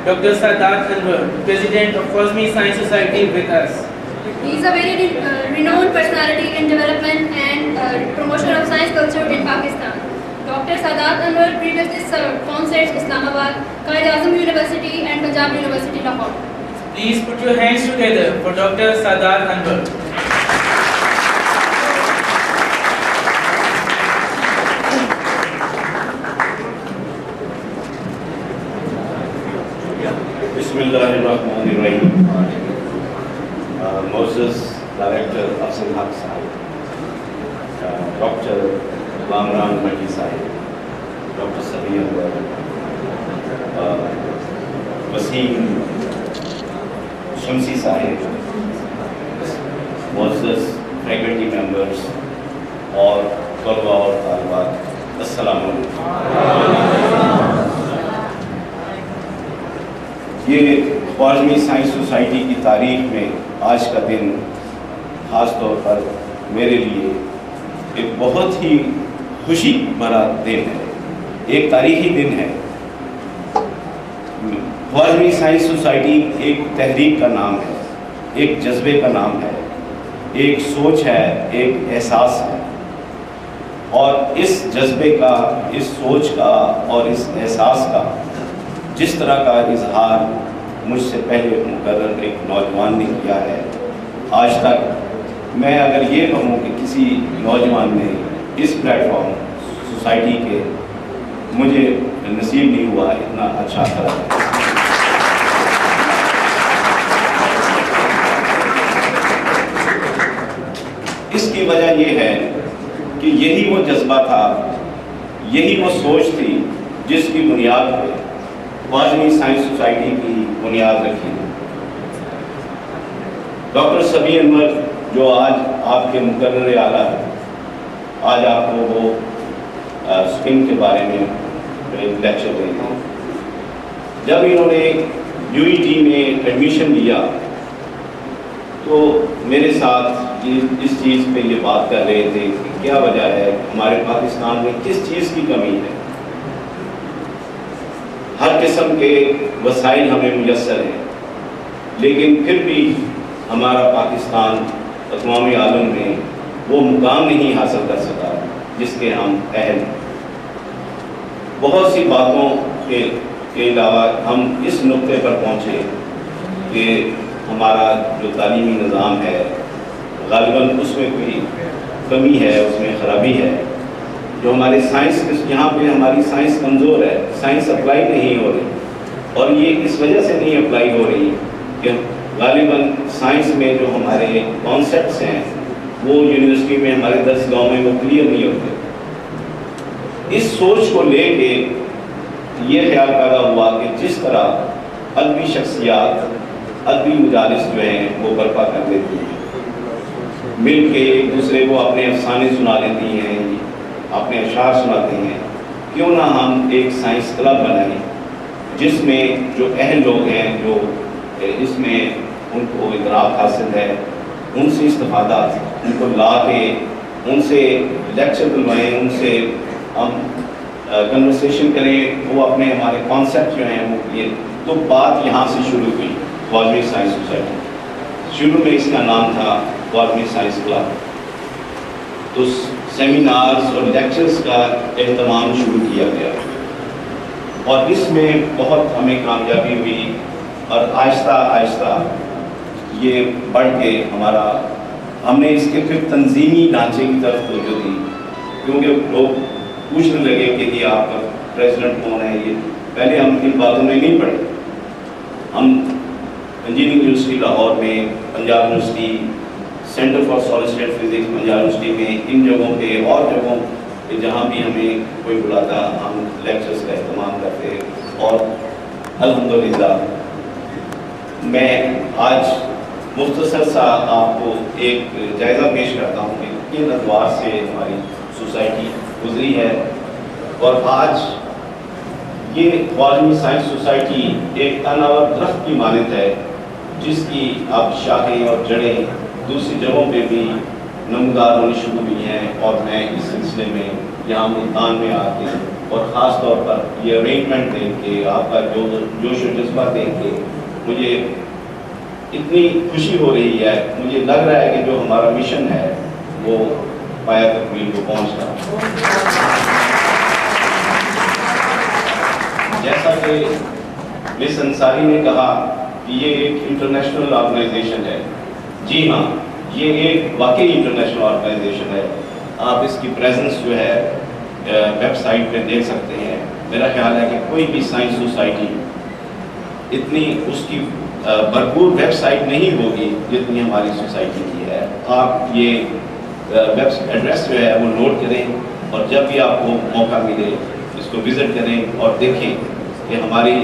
Dr. Sadat Anwar, President of Cosmic Science Society, with us. He is a very renowned personality in development and promotion of science culture in Pakistan. Dr. Sadat Anwar previously served concerts Islamabad, Quaid-e-Azam University and Punjab University, Lahore. Please put your hands together for Dr. Sadat Anwar. Bismillahirrahmanirrahim. Moses, Director Afzal Haq Sahib, Dr. Lamran Maki Sahib, Dr. Sabi Anwar, Wasim Shamsi Sahib, Moses, faculty members اور طلباء اور طالبات، السلام علیکم۔ یہ قومی science society کی تاریخ میں آج کا دن خاص طور پر میرے لیے ایک بہت ہی خوشی بھرا دن ہے، ایک تاریخی دن ہے۔ قومی سائنس سوسائٹی ایک تحریک کا نام ہے، ایک جذبے کا نام ہے، ایک سوچ ہے، ایک احساس ہے، اور اس جذبے کا، اس سوچ کا اور اس احساس کا جس طرح کا اظہار مجھ سے پہلے مقرر ایک نوجوان نے کیا ہے، آج تک میں اگر یہ کہوں کہ کسی نوجوان نے اس پلیٹ فارم سوسائٹی کے مجھے نصیب نہیں ہوا اتنا اچھا کرا ہے۔ اس کی وجہ یہ ہے کہ یہی وہ جذبہ تھا، یہی وہ سوچ تھی جس کی بنیاد پہ قومی سائنس سوسائٹی کی بنیاد رکھی۔ ڈاکٹر سبی انور جو آج آپ کے مقرر اعلیٰ ہے، آج آپ کو وہ اسکن کے بارے میں ایک لیکچر دیں گے۔ جب انہوں نے یو ای ٹی میں ایڈمیشن لیا تو میرے ساتھ اس چیز پہ یہ بات کر رہے تھے کہ کیا وجہ ہے ہمارے پاکستان میں کس چیز کی کمی ہے۔ ہر قسم کے وسائل ہمیں میسر ہیں، لیکن پھر بھی ہمارا پاکستان اقوام عالم میں وہ مقام نہیں حاصل کر سکا جس کے ہم اہل ہیں۔ بہت سی باتوں کے علاوہ ہم اس نقطے پر پہنچے کہ ہمارا جو تعلیمی نظام ہے غالباً اس میں کوئی کمی ہے، اس میں خرابی ہے۔ جو ہماری سائنس، یہاں پہ ہماری سائنس کمزور ہے، سائنس اپلائی نہیں ہو رہی، اور یہ اس وجہ سے نہیں اپلائی ہو رہی کہ غالباً سائنس میں جو ہمارے کانسیپٹس ہیں وہ یونیورسٹی میں ہمارے درسگاہوں میں وہ کلیئر نہیں ہوتے۔ اس سوچ کو لے کے یہ خیال پیدا ہوا کہ جس طرح ادبی شخصیات ادبی مجالس جو ہیں وہ برپا کر دیتی ہیں، مل کے ایک دوسرے کو اپنے افسانے سنا لیتی ہیں، اپنے اشعار سناتے ہیں، کیوں نہ ہم ایک سائنس کلب بنائیں جس میں جو اہل لوگ ہیں، جو اس میں ان کو ادراک حاصل ہے، ان سے استفادہ، ان کو لا کے ان سے لیکچر بنوائیں، ان سے ہم کنورسیشن کریں، وہ اپنے ہمارے کانسیپٹ جو ہیں وہ یہ تو بات یہاں سے شروع ہوئی۔ قومی سائنس سوسائٹی شروع میں اس کا نام تھا قومی سائنس کلب، تو سیمینارز اور لیکچرز کا اہتمام شروع کیا گیا، اور اس میں بہت ہمیں کامیابی ہوئی، اور آہستہ آہستہ یہ بڑھ کے ہم نے اس کے پھر تنظیمی ڈھانچے کی طرف توجہ دی، کیونکہ لوگ پوچھنے لگے کہ یہ آپ کا پریزیڈنٹ کون ہے۔ یہ پہلے ہم ان باتوں میں نہیں پڑے۔ ہم انجینئرنگ یونیورسٹی لاہور میں، Punjab university, centre for solid state physics Punjab university میں، ان جگہوں پہ اور جگہوں پہ جہاں بھی ہمیں کوئی بلاتا ہم لیکچرز کا اہتمام کرتے، اور الحمدللہ میں آج مختصر سا آپ کو ایک جائزہ پیش کرتا ہوں کہ کن ادوار سے ہماری سوسائٹی گزری ہے، اور آج یہ قومی سائنس سوسائٹی ایک تناور درخت کی مانند ہے جس کی اب شاخیں اور جڑیں دوسری جگہوں پہ بھی نمودار ہونی شروع ہوئی ہیں، اور میں اس سلسلے میں یہاں ملتان میں آ کے اور خاص طور پر یہ ارینجمنٹ دیکھ کے، آپ کا جوش و جذبہ دیکھ کے مجھے اتنی خوشی ہو رہی ہے. مجھے لگ رہا ہے کہ جو ہمارا مشن ہے وہ پایہ تکمیل کو پہنچ رہا. جیسا کہ مس انصاری نے کہا کہ یہ ایک انٹرنیشنل آرگنائزیشن ہے. جی ہاں، یہ ایک واقعی انٹرنیشنل آرگنائزیشن ہے. آپ اس کی پریزنس جو ہے ویب سائٹ پہ دیکھ سکتے ہیں. میرا خیال ہے کہ کوئی بھی سائنس سوسائٹی اتنی اس کی بھرپور ویب سائٹ نہیں ہوگی جتنی ہماری سوسائٹی کی ہے. آپ یہ ویب ایڈریس جو ہے وہ نوٹ کریں اور جب بھی آپ کو موقع ملے اس کو وزٹ کریں اور دیکھیں کہ ہماری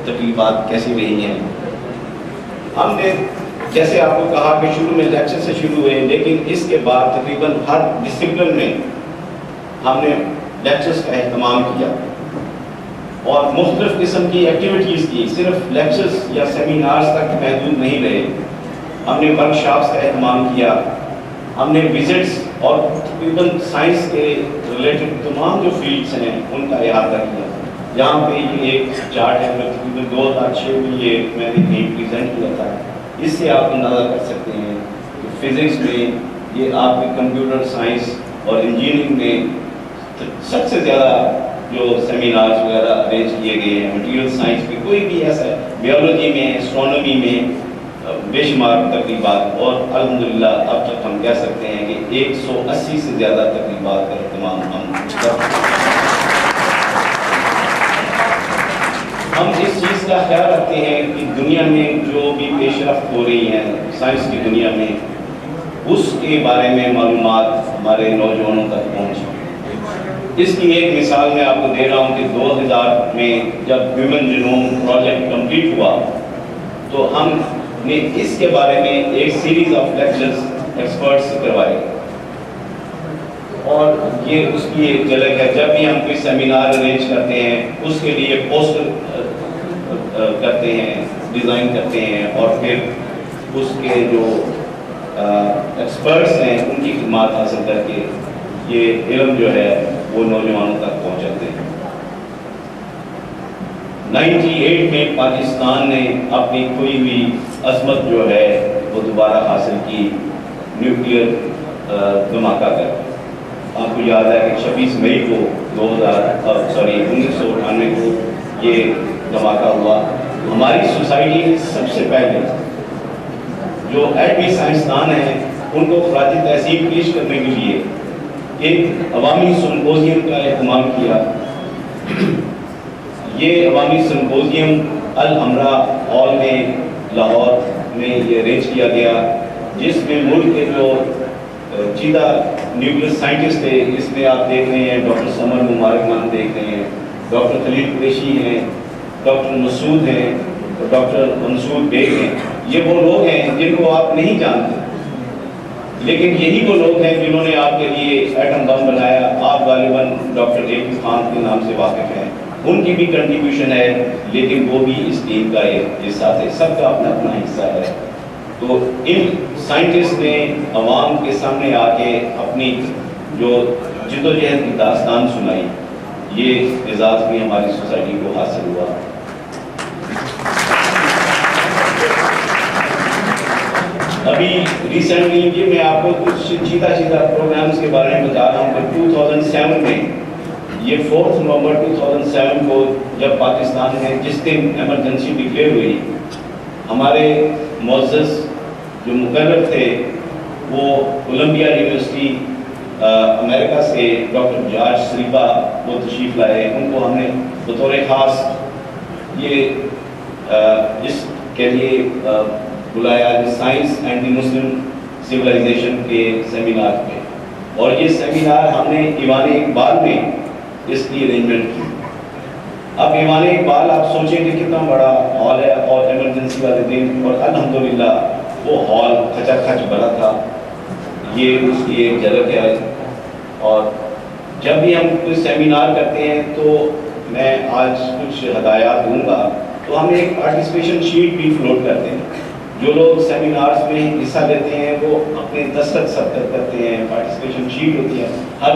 تقریبات کیسی رہی ہیں. ہم نے جیسے آپ کو کہا کہ شروع میں لیکچر سے شروع ہوئے، لیکن اس کے بعد تقریباً ہر ڈسپلن میں ہم نے لیکچرز کا اہتمام کیا اور مختلف قسم کی ایکٹیویٹیز کی. صرف لیکچرز یا سیمینارز تک محدود نہیں رہے. ہم نے ورک شاپس کا اہتمام کیا. ہم نے وزٹس اور تقریباً سائنس کے ریلیٹڈ تمام جو فیلڈس ہیں ان کا احاطہ کیا. یہاں پہ یہ ایک چارٹ ہے، میں تقریباً 2006 میں یہ میں نے کہیں پریزنٹ کیا تھا. اس سے آپ اندازہ کر سکتے ہیں کہ فزکس میں یہ آپ کے کمپیوٹر سائنس اور انجینئرنگ میں سب سے زیادہ جو سیمینارز وغیرہ ارینج کیے گئے ہیں. مٹیریل سائنس میں کوئی بھی ایسا ہے، بیولوجی میں، اسٹرانومی میں بے شمار تقریبات، اور الحمدللہ اب تک ہم کہہ سکتے ہیں کہ 180 سے زیادہ تقریبات کا اہتمام ہم کرتے ہیں. ہم اس چیز کا خیال رکھتے ہیں کہ دنیا میں جو بھی پیش رفت ہو رہی ہیں سائنس کی دنیا میں، اس کے بارے میں معلومات ہمارے نوجوانوں تک پہنچیں. اس کی ایک مثال میں آپ کو دے رہا ہوں کہ 2000 میں جب ہیومن جینوم پروجیکٹ کمپلیٹ ہوا تو ہم نے اس کے بارے میں ایک سیریز آف لیکچرز ایکسپرٹس سے کروائے، اور یہ اس کی ایک جھلک ہے. جب بھی ہم کوئی سیمینار ارینج کرتے ہیں اس کے لیے پوسٹر کرتے ہیں، ڈیزائن کرتے ہیں، اور پھر اس کے جو ایکسپرٹس ہیں ان کی خدمات حاصل کر کے یہ علم جو ہے وہ نوجوانوں تک پہنچاتے ہیں. 98 میں پاکستان نے اپنی کھوئی ہوئی عظمت جو ہے وہ دوبارہ حاصل کی نیوکلیئر دھماکہ کر. آپ کو یاد ہے کہ 26 مئی کو 1998 کو یہ دھماکہ ہوا. ہماری سوسائٹی نے سب سے پہلے جو ایٹمی سائنسدان ہیں ان کو خراج تحسین پیش کرنے کے لیے ایک عوامی سمپوزیم کا اہتمام کیا. یہ عوامی سمپوزیم الامرا ہال میں لاہور میں یہ ارینج کیا گیا، جس میں ملک کے جو چیدہ نیوکلیئر سائنٹسٹ تھے. اس میں آپ دیکھ رہے ہیں ڈاکٹر سمر مبارک مان دیکھ رہے ہیں، ڈاکٹر خلیل قریشی ہیں، ڈاکٹر مسعود ہیں، ڈاکٹر منصور بیگ ہیں. یہ وہ لوگ ہیں جن کو آپ نہیں جانتے، لیکن یہی وہ لوگ ہیں جنہوں نے آپ کے لیے ایٹم بم بنایا. آپ غالباً ڈاکٹر ایک خان کے نام سے واقف ہیں. ان کی بھی کنٹریبیوشن ہے، لیکن وہ بھی اس ٹیم کا ایک حصہ تھے. سب کا اپنا اپنا حصہ ہے. تو ان سائنٹسٹ نے عوام کے سامنے آ کے اپنی جو جدوجہد کی داستان سنائی. یہ اعزاز بھی ہماری سوسائٹی کو حاصل ہوا. ابھی ریسنٹلی یہ میں آپ کو کچھ سیدھا پروگرامز کے بارے میں بتا رہا ہوں کہ 2007 میں یہ 4 نومبر 2007 کو جب پاکستان میں جس دن ایمرجنسی ڈکلیئر ہوئی، ہمارے معزز جو مقرر تھے وہ کولمبیا یونیورسٹی امریکہ سے ڈاکٹر جارج سریبا وہ تشریف لائے. ان کو ہم نے بطور خاص یہ اس کے لیے بلایا science and the Muslim civilization کے سیمینار پہ، اور یہ سیمینار ہم نے ایوان اقبال میں اس کی ارینجمنٹ کی. اب ایوان اقبال آپ سوچیں کہ کتنا بڑا ہال ہے، اور ایمرجنسی والے دن، اور الحمدللہ وہ ہال کھچا کھچ بھرا تھا. یہ اس کی ایک جھلک ہے. اور جب بھی ہم کوئی سیمینار کرتے ہیں تو میں آج کچھ ہدایات دوں گا. تو ہم ایک پارٹیسپیشن شیٹ بھی فلوٹ کرتے ہیں. جو لوگ سیمینارز میں حصہ لیتے ہیں وہ اپنے دستخط ثبت کرتے ہیں. پارٹیسپیشن شیٹ ہوتی ہے، ہر